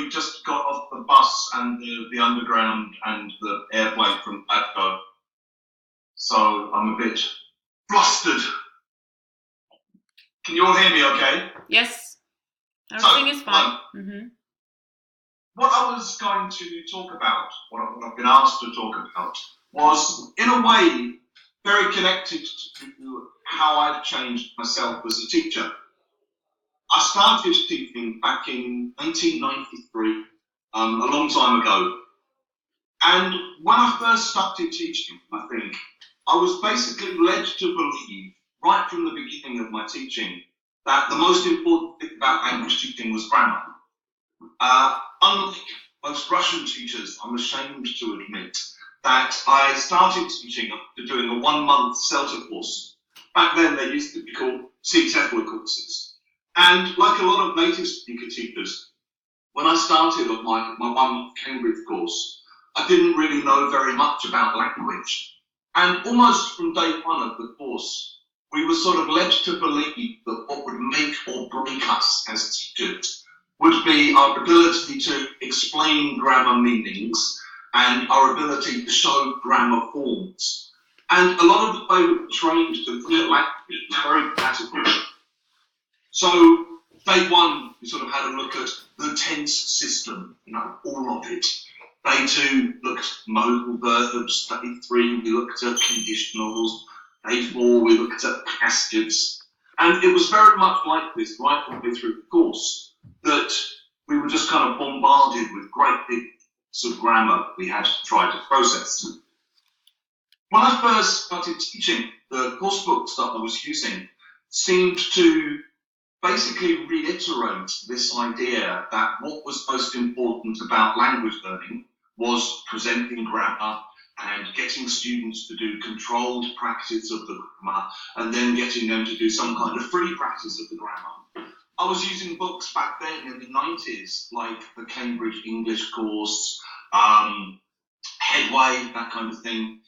literally just got off the bus and the underground and the airplane from Glasgow. So I'm a bit flustered. Can you all hear me okay? Yes, everything is fine. What I was going to talk about, what I've been asked to talk about, was in a way very connected to how I've changed myself as a teacher. I started teaching back in 1993, a long time ago. And when I first started teaching, I think, I was basically led to believe, right from the beginning of my teaching, that the most important thing about language teaching was grammar. Unlike most Russian teachers, I'm ashamed to admit that I started teaching after doing a 1-month CELTA course. Back then, they used to be called CTEFLA courses. And like a lot of native speaker teachers, when I started on my 1-month Cambridge course, I didn't really know very much about language. And almost from day one of the course, we were sort of led to believe that what would make or break us as teachers would be our ability to explain grammar meanings and our ability to show grammar forms. And a lot of the way we were trained to create language is very classical. So, day one, we sort of had a look at the tense system, all of it. Day 2 looked at modal verbs. Day 3, we looked at conditionals. Day 4, we looked at passives. And it was very much like this right all the way through the course, that we were just kind of bombarded with great big bits of grammar we had to try to process. When I first started teaching, the course books that I was using seemed to basically reiterate this idea that what was most important about language learning was presenting grammar and getting students to do controlled practice of the grammar and then getting them to do some kind of free practice of the grammar. I was using books back then in the 90s, like the Cambridge English course, Headway, that kind of thing.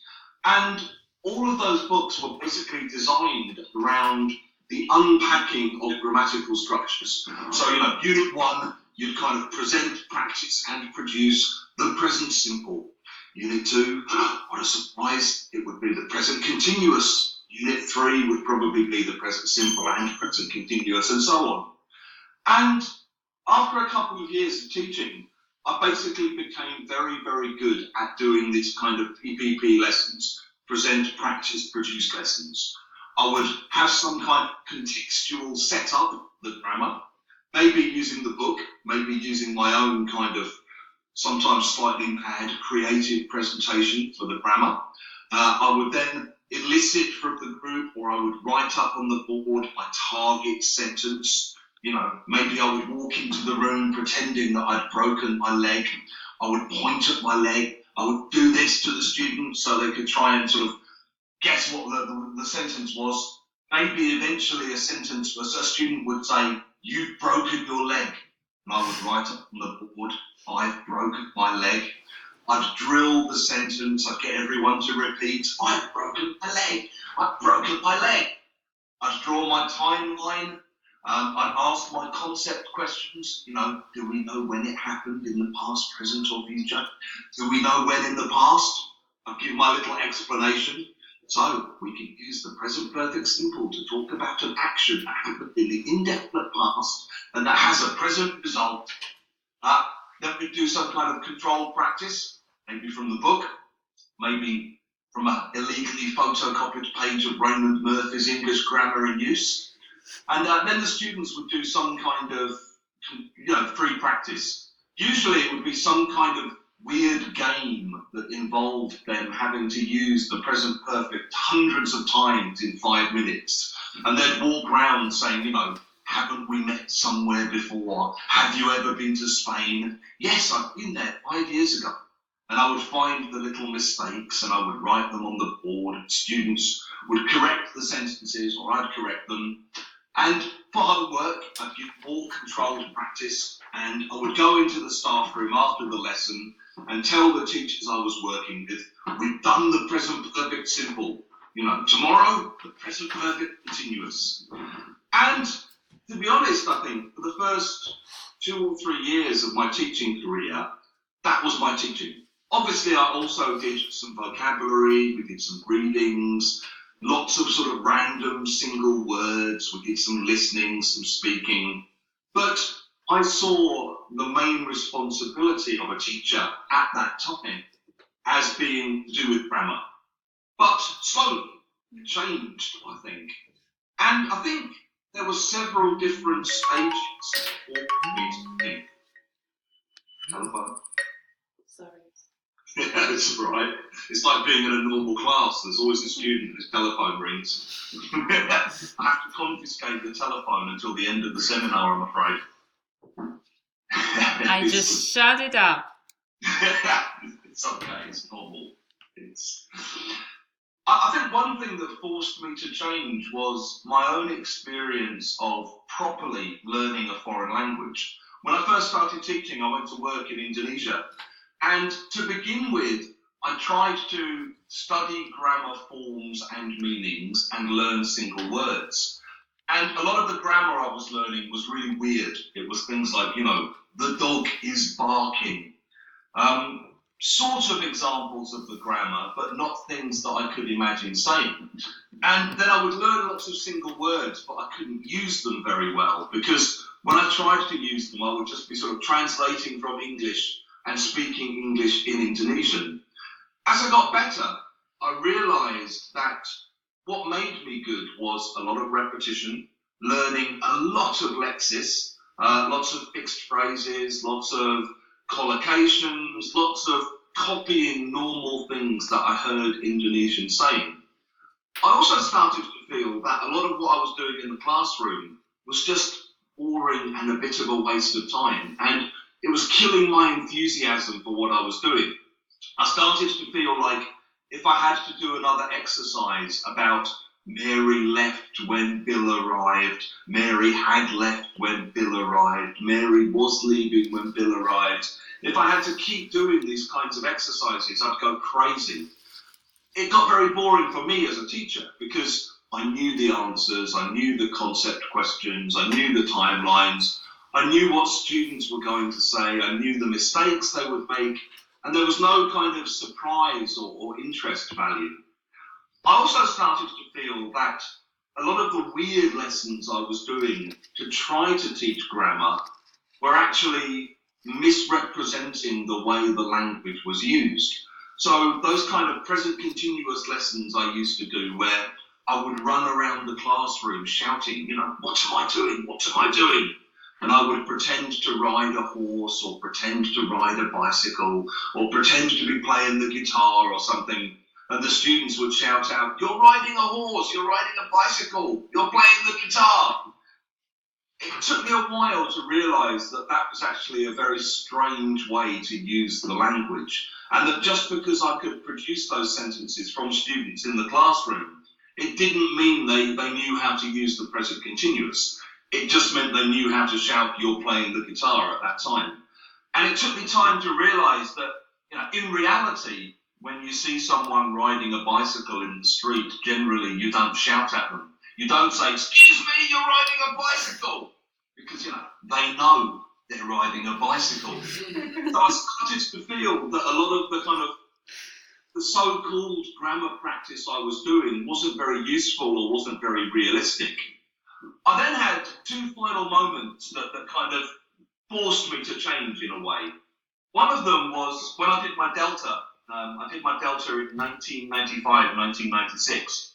And all of those books were basically designed around the unpacking of grammatical structures. So, Unit 1, you'd kind of present, practice, and produce the present simple. Unit 2, what a surprise, it would be the present continuous. Unit 3 would probably be the present simple and present continuous, and so on. And after a couple of years of teaching, I basically became very, very good at doing this kind of PPP lessons, present, practice, produce lessons. I would have some kind of contextual setup of the grammar, maybe using the book, maybe using my own kind of sometimes slightly mad creative presentation for the grammar. I would then elicit from the group, or I would write up on the board my target sentence. Maybe I would walk into the room pretending that I'd broken my leg. I would point at my leg. I would do this to the students so they could try and sort of guess what the sentence was. Maybe eventually a student would say, "You've broken your leg." And I would write up on the board, "I've broken my leg." I'd drill the sentence. I'd get everyone to repeat, "I've broken my leg. I've broken my leg." I'd draw my timeline. I'd ask my concept questions. Do we know when it happened in the past, present, or future? Do we know when in the past? I'd give my little explanation. So we can use the present perfect simple to talk about an action that happened in the indefinite past and that has a present result. Then we'd do some kind of controlled practice, maybe from the book, maybe from an illegally photocopied page of Raymond Murphy's English Grammar in Use. And then the students would do some kind of, free practice. Usually it would be some kind of weird game that involved them having to use the present perfect hundreds of times in 5 minutes. And they'd walk around saying, "Haven't we met somewhere before? Have you ever been to Spain?" "Yes, I've been there 5 years ago." And I would find the little mistakes and I would write them on the board. Students would correct the sentences or I'd correct them. And for homework, I'd give more controlled practice and I would go into the staff room after the lesson and tell the teachers I was working with, "We've done the present perfect simple. Tomorrow, the present perfect continuous." And to be honest, I think for the first 2 or 3 years of my teaching career, that was my teaching. Obviously, I also did some vocabulary, we did some readings, lots of sort of random single words, we did some listening, some speaking. But I saw the main responsibility of a teacher at that time as being to do with grammar. But slowly, it changed, I think. And I think there were several different stages for me to think. Telephone. Sorry. Yeah, it's all right. It's like being in a normal class. There's always a student whose telephone rings. I have to confiscate the telephone until the end of the seminar, I'm afraid. I just shut it up. It's okay, it's normal. I think one thing that forced me to change was my own experience of properly learning a foreign language. When I first started teaching, I went to work in Indonesia. And to begin with, I tried to study grammar forms and meanings and learn single words. And a lot of the grammar I was learning was really weird. It was things like, the dog is barking. Sort of examples of the grammar, but not things that I could imagine saying. And then I would learn lots of single words, but I couldn't use them very well, because when I tried to use them, I would just be sort of translating from English and speaking English in Indonesian. As I got better, I realised that what made me good was a lot of repetition, learning a lot of lexis, lots of fixed phrases, lots of collocations, lots of copying normal things that I heard Indonesians saying. I also started to feel that a lot of what I was doing in the classroom was just boring and a bit of a waste of time, and it was killing my enthusiasm for what I was doing. I started to feel like if I had to do another exercise about Mary left when Bill arrived, Mary had left when Bill arrived, Mary was leaving when Bill arrived, if I had to keep doing these kinds of exercises, I'd go crazy. It got very boring for me as a teacher because I knew the answers, I knew the concept questions, I knew the timelines, I knew what students were going to say, I knew the mistakes they would make, and there was no kind of surprise or interest value. I also started to feel that a lot of the weird lessons I was doing to try to teach grammar were actually misrepresenting the way the language was used. So those kind of present continuous lessons I used to do where I would run around the classroom shouting, what am I doing? What am I doing? And I would pretend to ride a horse or pretend to ride a bicycle or pretend to be playing the guitar or something. And the students would shout out, you're riding a horse, you're riding a bicycle, you're playing the guitar. It took me a while to realise that that was actually a very strange way to use the language. And that just because I could produce those sentences from students in the classroom, it didn't mean they knew how to use the present continuous. It just meant they knew how to shout, you're playing the guitar at that time. And it took me time to realise that, in reality, when you see someone riding a bicycle in the street, generally you don't shout at them. You don't say, excuse me, you're riding a bicycle. Because, they know they're riding a bicycle. So I started to feel that a lot of the so-called grammar practice I was doing wasn't very useful or wasn't very realistic. I then had two final moments that kind of forced me to change in a way. One of them was when I did my Delta. I did my Delta in 1995, 1996.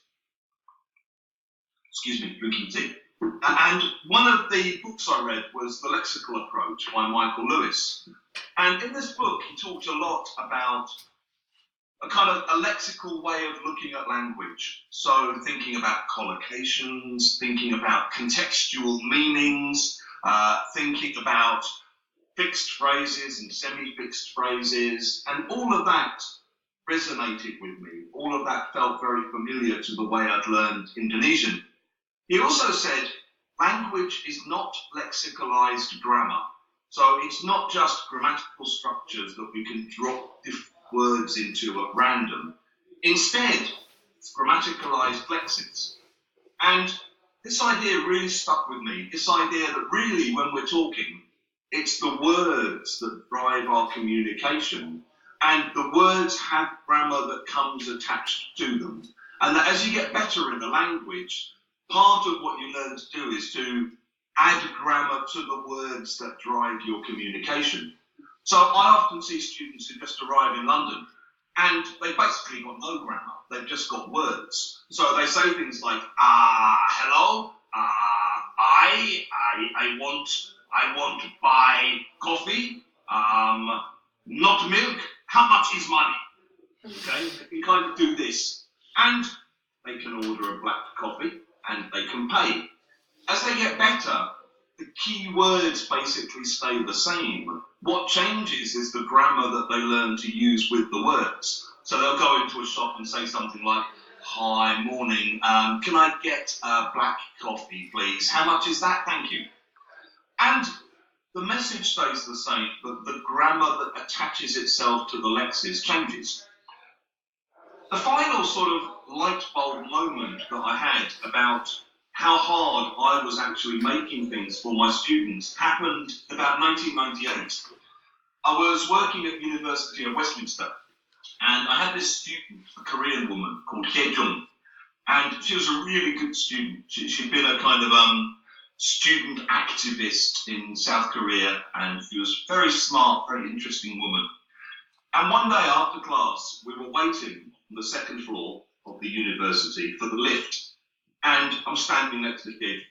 Excuse me, drinking tea. And one of the books I read was The Lexical Approach by Michael Lewis. And in this book, he talked a lot about a kind of a lexical way of looking at language. So thinking about collocations, thinking about contextual meanings, thinking about fixed phrases and semi-fixed phrases, and all of that resonated with me. All of that felt very familiar to the way I'd learned Indonesian. He also said, language is not lexicalized grammar. So it's not just grammatical structures that we can drop different words into at random. Instead, it's grammaticalized lexis. And this idea really stuck with me. This idea that really, when we're talking, It's the words that drive our communication, and the words have grammar that comes attached to them. And that as you get better in the language, part of what you learn to do is to add grammar to the words that drive your communication. So I often see students who just arrive in London and they basically got no grammar. They've just got words. So they say things like, hello, I want to buy coffee, not milk. How much is money? Okay, they can kind of do this. And they can order a black coffee and they can pay. As they get better, the key words basically stay the same. What changes is the grammar that they learn to use with the words. So they'll go into a shop and say something like, hi, morning, can I get a black coffee, please? How much is that? Thank you. And the message stays the same, but the grammar that attaches itself to the lexis changes. The final sort of light bulb moment that I had about how hard I was actually making things for my students happened about 1998. I was working at the University of Westminster, and I had this student, a Korean woman called Hye Jung, and she was a really good student. She'd been a kind of student activist in South Korea, and she was a very smart, very interesting woman. And one day after class, we were waiting on the second floor of the university for the lift. And I'm standing next to Hye.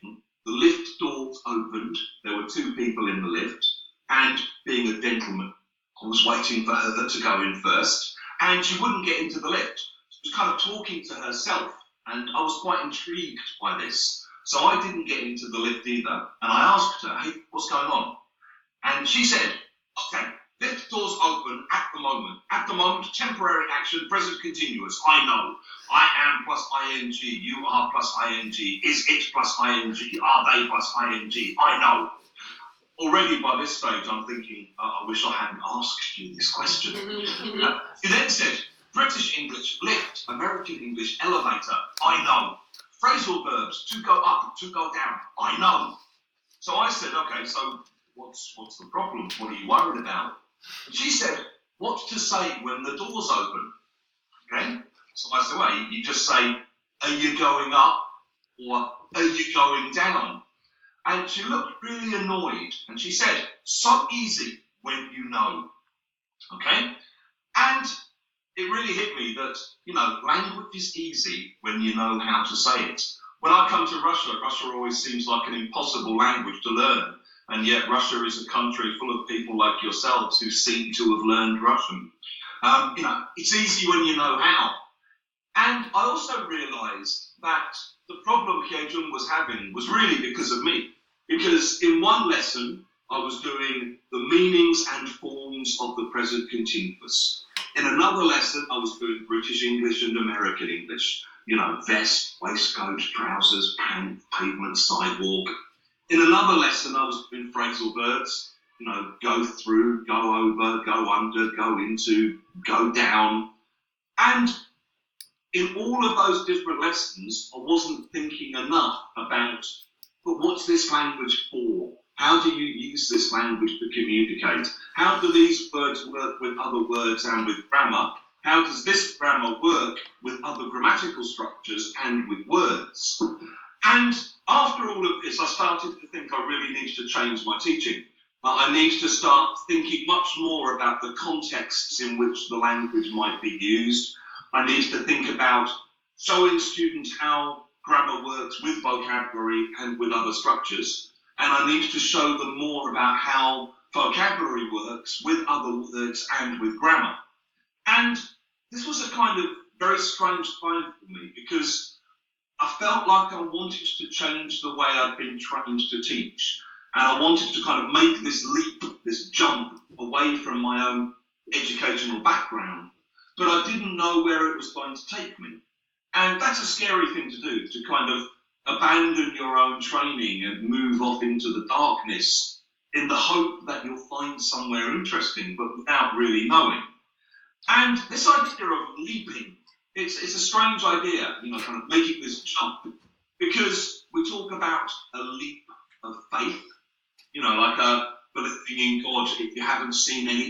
The lift doors opened. There were two people in the lift. And being a gentleman, I was waiting for her to go in first. And she wouldn't get into the lift. She was kind of talking to herself. And I was quite intrigued by this. So I didn't get into the lift either. And I asked her, hey, what's going on? And she said, okay, lift doors open at the moment. At the moment, temporary action, present continuous. I know. I am plus ing. You are plus ing. Is it plus ing? Are they plus ing? I know. Already by this stage, I'm thinking, I wish I hadn't asked you this question. She then said, British English, lift. American English, elevator. I know. Phrasal verbs, to go up, to go down. I know. So I said, okay, so what's the problem? What are you worried about? And she said, what to say when the doors open? Okay? So I said, well, you just say, are you going up or are you going down? And she looked really annoyed and she said, so easy when you know. Okay? And it really hit me that, language is easy when you know how to say it. When I come to Russia, Russia always seems like an impossible language to learn. And yet Russia is a country full of people like yourselves who seem to have learned Russian. It's easy when you know how. And I also realised that the problem Hye Jung was having was really because of me. Because in one lesson, I was doing the meanings and forms of the present continuous. In another lesson, I was doing British English and American English. Vest, waistcoat, trousers, pant, pavement, sidewalk. In another lesson, I was doing phrasal verbs, go through, go over, go under, go into, go down. And in all of those different lessons, I wasn't thinking enough about, but what's this language for? How do you use this language to communicate? How do these words work with other words and with grammar? How does this grammar work with other grammatical structures and with words? And after all of this, I started to think I really need to change my teaching. I need to start thinking much more about the contexts in which the language might be used. I need to think about showing students how grammar works with vocabulary and with other structures. And I need to show them more about how vocabulary works with other words and with grammar. And this was a kind of very strange time for me because I felt like I wanted to change the way I'd been trained to teach. And I wanted to kind of make this leap, this jump away from my own educational background. But I didn't know where it was going to take me. And that's a scary thing to do, to kind of abandon your own training and move off into the darkness in the hope that you'll find somewhere interesting, but without really knowing. And this idea of leaping, it's a strange idea, kind of making this jump, because we talk about a leap of faith, like believing in God if you haven't seen any